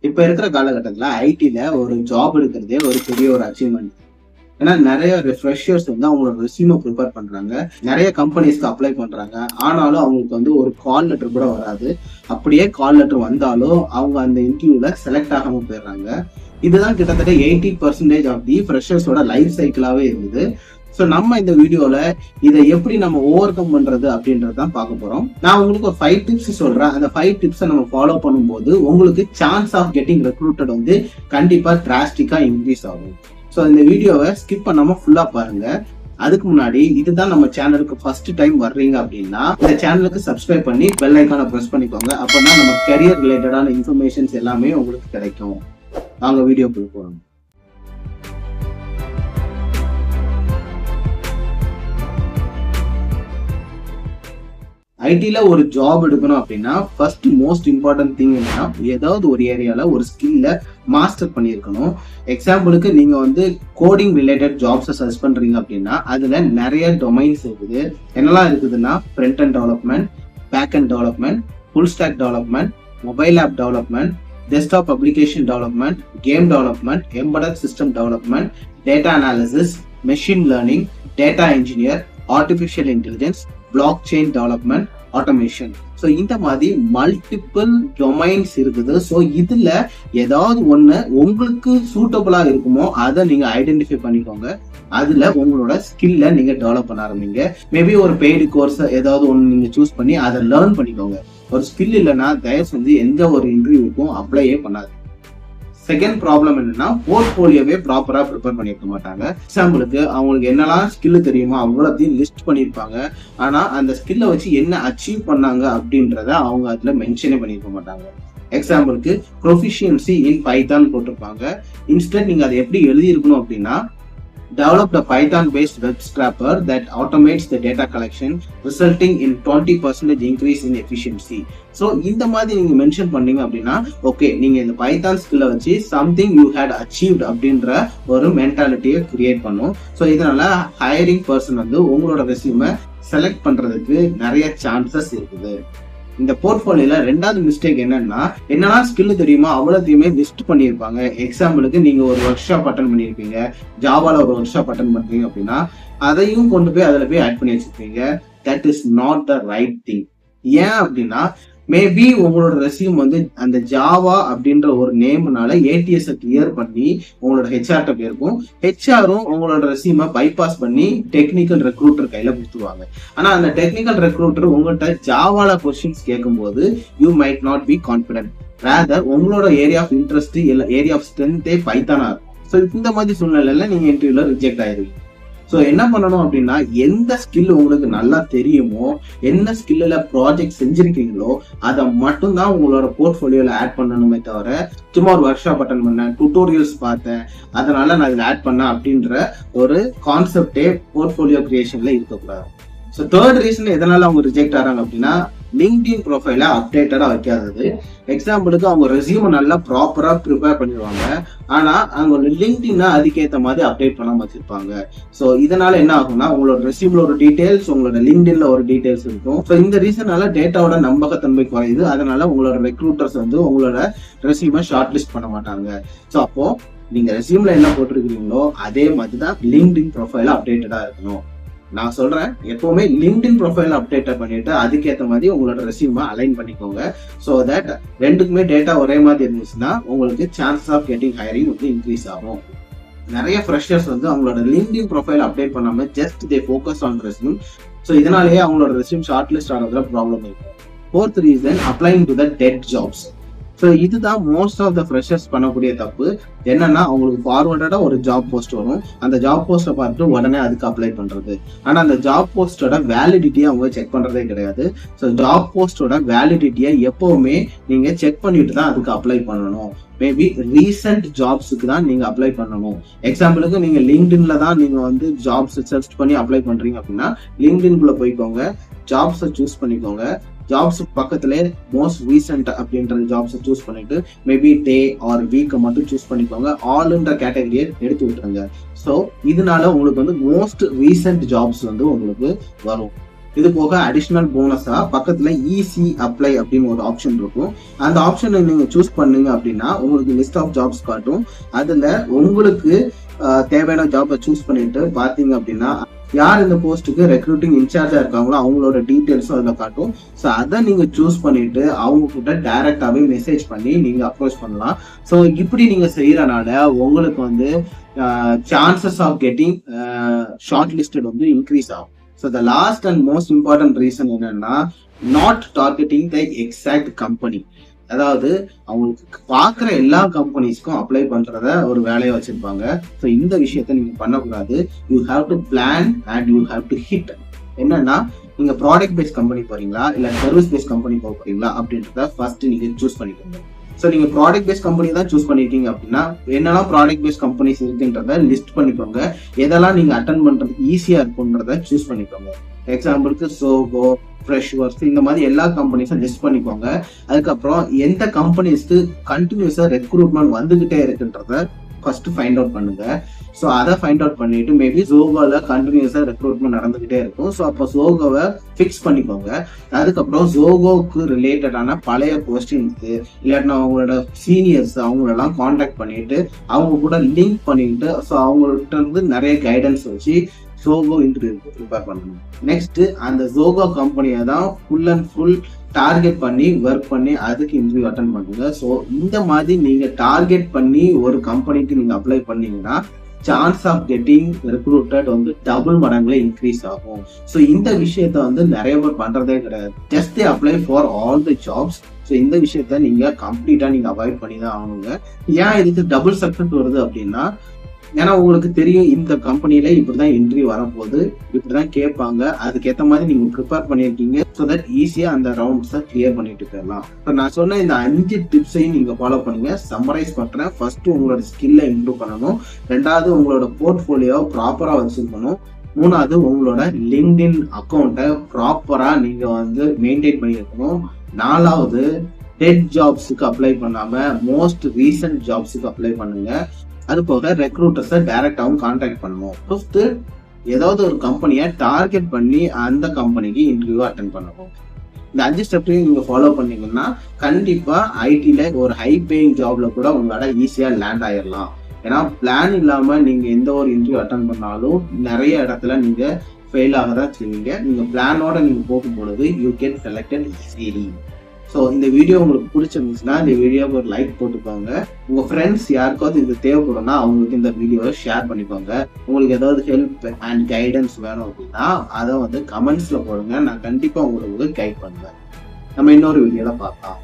இப்ப இருக்கிற காலகட்டத்துல ஐடில ஒரு ஜாப் எடுக்கிறதே ஒரு பெரிய ஒரு அச்சீவ்மெண்ட். ஏன்னா நிறைய ஃப்ரெஷர்ஸ் வந்து அவங்களோட ரெஸ்யூமை ப்ரிப்பேர் பண்றாங்க, நிறைய கம்பெனிஸ்க்கு அப்ளை பண்றாங்க. ஆனாலும் அவங்களுக்கு வந்து ஒரு கால் லெட்டர் கூட வராது. அப்படியே கால் லெட்டர் வந்தாலும் அவங்க அந்த இன்டர்வியூல செலக்ட் ஆகாம போயிடுறாங்க. இதுதான் கிட்டத்தட்ட 80% ஆஃப் தி ஃப்ரெஷர்ஸோட லைஃப் சைக்கிளாவே இருக்குது. ஸோ நம்ம இந்த வீடியோல இதை எப்படி நம்ம ஓவர் கம் பண்றது அப்படின்றதான் பார்க்க போறோம். நான் உங்களுக்கு ஒரு 5 டிப்ஸ் சொல்றேன். அந்த 5 டிப்ஸை நம்ம ஃபாலோ பண்ணும்போது உங்களுக்கு சான்ஸ் ஆஃப் கெட்டிங் ரெக்ரூட்டட் வந்து கண்டிப்பா டிராஸ்டிக்கா இன்க்ரீஸ் ஆகும். ஸோ இந்த வீடியோவை ஸ்கிப் பண்ணாம ஃபுல்லா பாருங்க. அதுக்கு முன்னாடி இதுதான் நம்ம சேனலுக்கு ஃபர்ஸ்ட் டைம் வர்றீங்க அப்படின்னா இந்த சேனலுக்கு சப்ஸ்கிரைப் பண்ணி பெல் ஐக்கானை ப்ரெஸ் பண்ணிக்கோங்க. அப்பதான் நம்ம கரியர் ரிலேட்டடான இன்ஃபர்மேஷன்ஸ் எல்லாமே உங்களுக்கு கிடைக்கும். வாங்க வீடியோக்குள்ள போறோம். ஐடில ஒரு ஜாப் எடுக்கணும் அப்படின்னா ஃபர்ஸ்ட் மோஸ்ட் இம்பார்ட்டன்ட் திங் என்னன்னா ஏதாவது ஒரு ஏரியால ஒரு ஸ்கில்ல மாஸ்டர் பண்ணியிருக்கணும். எக்ஸாம்பிளுக்கு நீங்க வந்து கோடிங் ரிலேட்டட் ஜாப்ஸை சர்ச் பண்றீங்க அப்படின்னா அதுல நிறைய டொமைன்ஸ் இருக்குது. என்னெல்லாம் இருக்குதுன்னா front and development, back and development, full stack development, mobile app development, desktop application development, game development, embedded system development, data analysis, machine learning, data engineer, artificial intelligence, blockchain development, automation. So இந்த மாதிரி multiple domains இருக்குது. So இதுல ஏதாவது ஒன்று உங்களுக்கு சூட்டபிளா இருக்குமோ அதை நீங்க ஐடென்டிஃபை பண்ணிக்கோங்க. அதுல உங்களோட ஸ்கில்ல நீங்க டெவலப் பண்ண ஆரம்பிங்க. மேபி ஒரு பெய்டு கோர்ஸ் ஏதாவது ஒன்று நீங்க சூஸ் பண்ணி அதை லேர்ன் பண்ணிக்கோங்க. ஒரு ஸ்கில் இல்லைன்னா தயவு செஞ்சு எந்த ஒரு இன்டர்வியூக்கும் அப்ளையே பண்ணாது. செகண்ட் ப்ராப்ளம் என்னன்னா போர்ட்ஃபோலியோவே ப்ராப்பரா ப்ரிப்பேர் பண்ணிருக்க மாட்டாங்க. எக்ஸாம்பிளுக்கு அவங்களுக்கு என்னெல்லாம் ஸ்கில் தெரியுமோ அவ்வளோத்தையும் லிஸ்ட் பண்ணியிருப்பாங்க. ஆனா அந்த ஸ்கில்லை வச்சு என்ன அச்சீவ் பண்ணாங்க அப்படின்றத அவங்க அதுல மென்ஷனே பண்ணியிருக்க மாட்டாங்க. எக்ஸாம்பிளுக்கு ப்ரொஃபிஷியன்சி இன் பைத்தான் போட்டிருப்பாங்க. இன்ஸ்டன்ட் நீங்க அதை எப்படி எழுதியிருக்கணும் அப்படின்னா developed a Python-based web scraper that automates the data collection, resulting in 20% increase in efficiency. So இந்த மாதிரி நீங்க மென்ஷன் பண்ணீங்க அப்படின்னா ஓகே, நீங்க இந்த பைத்தான் ஸ்கில்ல வச்சு சம்திங் யூ ஹேட் அச்சீவ்ட் அப்படின்ற ஒரு மென்டாலிட்டியை கிரியேட் பண்ணும். ஸோ இதனால ஹையரிங் பர்சன் வந்து உங்களோட ரெஸ்யூமை செலக்ட் பண்றதுக்கு நிறைய சான்சஸ் இருக்குது. இந்த போர்ட்ஃபோலியோல ரெண்டாவது மிஸ்டேக் என்னன்னா ஸ்கில் தெரியுமா அவ்வளோத்தையுமே லிஸ்ட் பண்ணியிருப்பாங்க. எக்ஸாம்பிளுக்கு நீங்க ஒரு ஒர்க் ஷாப் அட்டன் பண்ணியிருப்பீங்க, ஜாவால ஒரு ஒர்க் ஷாப் அட்டன் பண்றீங்க அப்படின்னா அதையும் கொண்டு போய் அதுல போய் ஆட் பண்ணி வச்சிருப்பீங்க. That is not the right thing. ஏன் அப்படின்னா மேபி உங்களோட ரெஸ்யூம் வந்து அந்த ஜாவா அப்படின்ற ஒரு நேம்னால ஏடிஎஸ் கிளியர் பண்ணி உங்களோட ஹெச்ஆர்ட்ட போயிருக்கும். ஹெச்ஆரும் உங்களோட ரெஸ்யூமை பைபாஸ் பண்ணி டெக்னிக்கல் ரெக்ரூட்டர் கையில கொடுத்துருவாங்க. ஆனா அந்த டெக்னிக்கல் ரெக்ரூட்டர் உங்கள்கிட்ட ஜாவால கொஸ்டின்ஸ் கேட்கும்போது you might not be confident. Rather உங்களோட ஏரியா ஆஃப் இன்ட்ரெஸ்ட் இல்ல ஏரியா ஆஃப் ஸ்ட்ரென்த்தே பைத்தானா இருக்கும். ஸோ இந்த மாதிரி சூழ்நிலையில நீங்க இன்டர்வியூல ரிஜெக்ட் ஆயிருவீங்க. ஸோ என்ன பண்ணணும் அப்படின்னா எந்த ஸ்கில் உங்களுக்கு நல்லா தெரியுமோ, என்ன ஸ்கில்ல ப்ராஜெக்ட் செஞ்சிருக்கீங்களோ அதை மட்டும் தான் உங்களோட போர்ட்ஃபோலியோல ஆட் பண்ணணுமே தவிர சும்மா ஒரு ஒர்க் ஷாப் அட்டன் பண்ணேன், டுட்டோரியல்ஸ் பார்த்தேன், அதனால நான் இதில் ஆட் பண்ணேன் அப்படின்ற ஒரு கான்செப்டே போர்ட்ஃபோலியோ கிரியேஷன்ல இருக்கக்கூடாது. ஸோ தேர்ட் ரீசன் எதனால அவங்க ரிஜெக்ட் ஆகிறாங்க அப்படின்னா லிங்க்டின் ப்ரொஃபைல அப்டேட்டடா வைக்காதது. எக்ஸாம்பிளுக்கு அவங்க ரெஸ்யூமை நல்லா ப்ராப்பரா ப்ரிப்பேர் பண்ணிடுவாங்க, ஆனா அவங்க லிங்க்டின் அதுக்கேற்ற மாதிரி அப்டேட் பண்ணாம வச்சிருப்பாங்க. ஸோ இதனால என்ன ஆகும்னா உங்களோட ரெஸ்யூம்ல ஒரு டீடைல்ஸ், உங்களோட லிங்க்டின்ல ஒரு டீடைல்ஸ் இருக்கும். ஸோ இந்த ரீசனால டேட்டாவோட நம்பகத்தன்மை குறையுது. அதனால உங்களோட ரெக்ரூட்டர்ஸ் வந்து உங்களோட ரெஸ்யூமை ஷார்ட் லிஸ்ட் பண்ண மாட்டாங்க. ஸோ அப்போ நீங்க ரெஸ்யூம்ல என்ன போட்டிருக்கீங்களோ அதே மாதிரி தான் லிங்க்டின் ப்ரொஃபைல அப்டேட்டடா இருக்கணும். நான் சொல்றேன், எப்பவுமே லிங்க்டின் ப்ரொஃபைல் அப்டேட் பண்ணிட்டு அதுக்கேற்ற மாதிரி உங்களோட ரெஸ்யூமை அலைன் பண்ணிக்கோங்க. ஸோ தட் ரெண்டுக்குமே டேட்டா ஒரே மாதிரி இருந்துச்சுன்னா உங்களுக்கு சான்சஸ் ஆஃப் கெட்டிங் ஹையரிங் வந்து இன்க்ரீஸ் ஆகும். நிறைய ஃப்ரெஷர்ஸ் வந்து அவங்களோட லிங்க்டின் ப்ரொஃபைல் அப்டேட் பண்ணாம just they focus on resume. So இதனாலேயே அவங்களோட ரெஸ்யூம் ஷார்ட் லிஸ்ட் ஆகிறதுல ப்ராப்ளம் இருக்கும். Fourth reason applying to the dead jobs. So இதுதான் மோஸ்ட் ஆஃப் த ஃப்ரெஷர்ஸ் பண்ணக்கூடிய தப்பு. என்னன்னா அவங்களுக்கு ஃபார்வர்டா ஒரு ஜாப் போஸ்ட் வரும், அந்த ஜாப் போஸ்ட்டை பார்த்துட்டு உடனே அதுக்கு அப்ளை பண்றது. ஆனா அந்த ஜாப் போஸ்டோட வேலிடிட்டியை அவங்க செக் பண்றதே கிடையாது. ஸோ ஜாப் போஸ்டோட வேலிடிட்டியை எப்பவுமே நீங்க செக் பண்ணிட்டு தான் அதுக்கு அப்ளை பண்ணணும். மேபி ரீசெண்ட் ஜாப்ஸுக்கு தான் நீங்க அப்ளை பண்ணணும். எக்ஸாம்பிளுக்கு நீங்க லிங்க்டின்ல தான் நீங்க வந்து ஜாப்ஸ் சர்ச் பண்ணி அப்ளை பண்றீங்க அப்படின்னா லிங்க்டின்குள்ள போய்க்கோங்க, ஜாப்ஸை சூஸ் பண்ணிக்கோங்க. ஜாப்ஸ் பக்கத்துல மோஸ்ட் ரீசெண்ட் அப்படின்ற ஜாப்ஸை சூஸ் பண்ணிட்டு மேபி டே ஆர் வீக்கை மட்டும் சூஸ் பண்ணிக்கோங்க. ஆல்ன்ற கேட்டகரியை எடுத்து விட்டுருங்க. ஸோ இதனால உங்களுக்கு வந்து மோஸ்ட் ரீசெண்ட் ஜாப்ஸ் வந்து உங்களுக்கு வரும். இது போக அடிஷனல் போனஸா பக்கத்துல ஈஸி அப்ளை அப்படின்னு ஒரு ஆப்ஷன் இருக்கும். அந்த ஆப்ஷனை நீங்க சூஸ் பண்ணுங்க அப்படின்னா உங்களுக்கு லிஸ்ட் ஆஃப் ஜாப்ஸ் காட்டும். அதுல உங்களுக்கு தேவையான ஜாபை சூஸ் பண்ணிட்டு பாத்தீங்க அப்படின்னா யார் இந்த போஸ்ட்டுக்கு ரெக்ரூட்டிங் இன்சார்ஜா இருக்காங்களோ அவங்களோட டீட்டெயில்ஸும் அதில் காட்டும். ஸோ அதை நீங்க சூஸ் பண்ணிட்டு அவங்க கிட்ட டைரக்டாவே மெசேஜ் பண்ணி நீங்க அப்ரோச் பண்ணலாம். ஸோ இப்படி நீங்க செய்யறனால உங்களுக்கு வந்து chances of getting shortlisted வந்து இன்க்ரீஸ் ஆகும். So the last and most important reason என்னன்னா not targeting the exact company. அதாவது அவங்களுக்கு பாக்குற எல்லா கம்பெனிஸ்க்கும் அப்ளை பண்றத ஒரு வேலையை வச்சிருப்பாங்க. ஸோ இந்த விஷயத்த நீங்க பண்ணக்கூடாது. You have to plan and you have to hit. என்னன்னா நீங்க ப்ராடக்ட் பேஸ்ட் கம்பெனி போறீங்களா இல்ல சர்வீஸ் பேஸ்ட் கம்பெனி போறீங்களா அப்படின்றத ஃபர்ஸ்ட் நீங்க சூஸ் பண்ணிக்கோங்க. ஸோ நீங்க ப்ராடக்ட் பேஸ்ட் கம்பெனி தான் சூஸ் பண்ணிருக்கீங்க அப்படின்னா என்னெல்லாம் ப்ராடக்ட் பேஸ்ட் கம்பெனிஸ் இருக்குன்றத லிஸ்ட் பண்ணிக்கோங்க. எதெல்லாம் நீங்க அட்டன் பண்றது ஈஸியா இருக்குன்றத சூஸ் பண்ணிக்கோங்க. எக்ஸாம்பிளுக்கு சோகோ, ஃப்ரெஷ்வர்ஸ், இந்த மாதிரி எல்லா கம்பெனிஸும் லிஸ்ட் பண்ணிக்கோங்க. அதுக்கப்புறம் எந்த கம்பெனிஸ்க்கு கண்டினியூஸா ரெக்ரூட்மெண்ட் வந்துகிட்டே இருக்குன்றத ஃபர்ஸ்ட் ஃபைண்ட் அவுட் பண்ணுங்க. ஸோ அதை ஃபைண்ட் அவுட் பண்ணிட்டு மேபி ஜோகோல கண்டினியூஸா ரெக்ரூட்மெண்ட் நடந்துகிட்டே இருக்கும். ஸோ அப்போ ஜோகோவை ஃபிக்ஸ் பண்ணிக்கோங்க. அதுக்கப்புறம் ஜோகோக்கு ரிலேட்டடான பழைய போஸ்டிங்க்கு இல்லாட்டினா அவங்களோட சீனியர்ஸ் அவங்களெல்லாம் காண்டாக்ட் பண்ணிட்டு அவங்க கூட லிங்க் பண்ணிட்டு ஸோ அவங்கள்ட்ட இருந்து நிறைய கைடன்ஸ் வச்சு ஜோகோ இன்டர்வியூக்கு ப்ரிப்பேர் பண்ணணும். நெக்ஸ்ட் அந்த ஜோகோ கம்பெனியை தான் ஃபுல் அண்ட் ஃபுல் டார்கெட் பண்ணி ஒர்க் பண்ணி அதுக்கு இன்டர்வியூ அட்டன் பண்ணுங்க. ஸோ இந்த மாதிரி நீங்க டார்கெட் பண்ணி ஒரு கம்பெனிக்கு நீங்க அப்ளை பண்ணீங்கன்னா சான்ஸ் ஆஃப் கெட்டிங் ரெக்ரூட்டட் வந்து டபுள் மடங்குல இன்க்ரீஸ் ஆகும். ஸோ இந்த விஷயத்த வந்து நிறைய பேர் பண்றதே கிடையாது. Just apply for all the jobs. So இந்த விஷயத்த நீங்க கம்ப்ளீட்டா நீங்க அவாய்ட் பண்ணி தான் ஆகணுங்க. ஏன் இதுக்கு டபுள் சக்சஸ் வருது அப்படின்னா ஏன்னா உங்களுக்கு தெரியும் இந்த கம்பெனில இப்படிதான் இன்டர்வியூ வரப்போகுது, இப்படிதான் கேட்பாங்க, அதுக்கேற்ற மாதிரி நீங்க ப்ரிப்பேர் பண்ணிருக்கீங்க. ஸோ தட் ஈஸியா அந்த ரவுண்ட்ஸை கிளியர் பண்ணிட்டு போயிடலாம். இப்போ நான் சொன்ன இந்த 5 டிப்ஸையும் நீங்க ஃபாலோ பண்ணுங்க. சம்மரைஸ் பண்றேன். ஃபர்ஸ்ட் உங்களோட ஸ்கில்லை இம்ப்ரூவ் பண்ணணும். ரெண்டாவது உங்களோட போர்ட்ஃபோலியோ ப்ராப்பரா வச்சிருக்கணும். மூணாவது உங்களோட லிங்க்டின் அக்கௌண்ட்டை ப்ராப்பரா நீங்க வந்து மெயின்டைன் பண்ணியிருக்கணும். நாலாவது டெட் ஜாப்ஸுக்கு அப்ளை பண்ணாம மோஸ்ட் ரீசன்ட் ஜாப்ஸுக்கு அப்ளை பண்ணுங்க. அது போக ரெக்ரூட்டர்ஸை டைரக்டாவும் கான்டாக்ட் பண்ணணும். ஃபிஃப்த் ஏதாவது ஒரு கம்பெனியை டார்கெட் பண்ணி அந்த கம்பெனிக்கு இன்டர்வியூ அட்டென்ட் பண்ணணும். இந்த 5 ஸ்டெப்பையும் நீங்க ஃபாலோ பண்ணீங்கன்னா கண்டிப்பா ஐடில ஒரு ஹை பேயிங் ஜாப்ல கூட உங்களால ஈஸியா லேண்ட் ஆயிடலாம். ஏன்னா பிளான் இல்லாம நீங்க எந்த ஒரு இன்டர்வியூ அட்டென்ட் பண்ணாலும் நிறைய இடத்துல நீங்க ஃபெயில் ஆக தான் செய்வீங்க. நீங்க பிளானோட நீங்க போகும்பொழுது you can selected easily. So இந்த வீடியோ உங்களுக்கு பிடிச்சிருந்துச்சுன்னா இந்த வீடியோவுக்கு ஒரு லைக் போட்டுக்கோங்க. உங்க ஃப்ரெண்ட்ஸ் யாருக்காவது இது தேவைப்படும்னா அவங்களுக்கு இந்த வீடியோவை ஷேர் பண்ணிக்கோங்க. உங்களுக்கு ஏதாவது ஹெல்ப் அண்ட் கைடன்ஸ் வேணும் அப்படின்னா அதை வந்து கமெண்ட்ஸ்ல போடுங்க. நான் கண்டிப்பா உங்களுக்கு கைட் பண்ணுவேன். நம்ம இன்னொரு வீடியோல பார்க்கலாம்.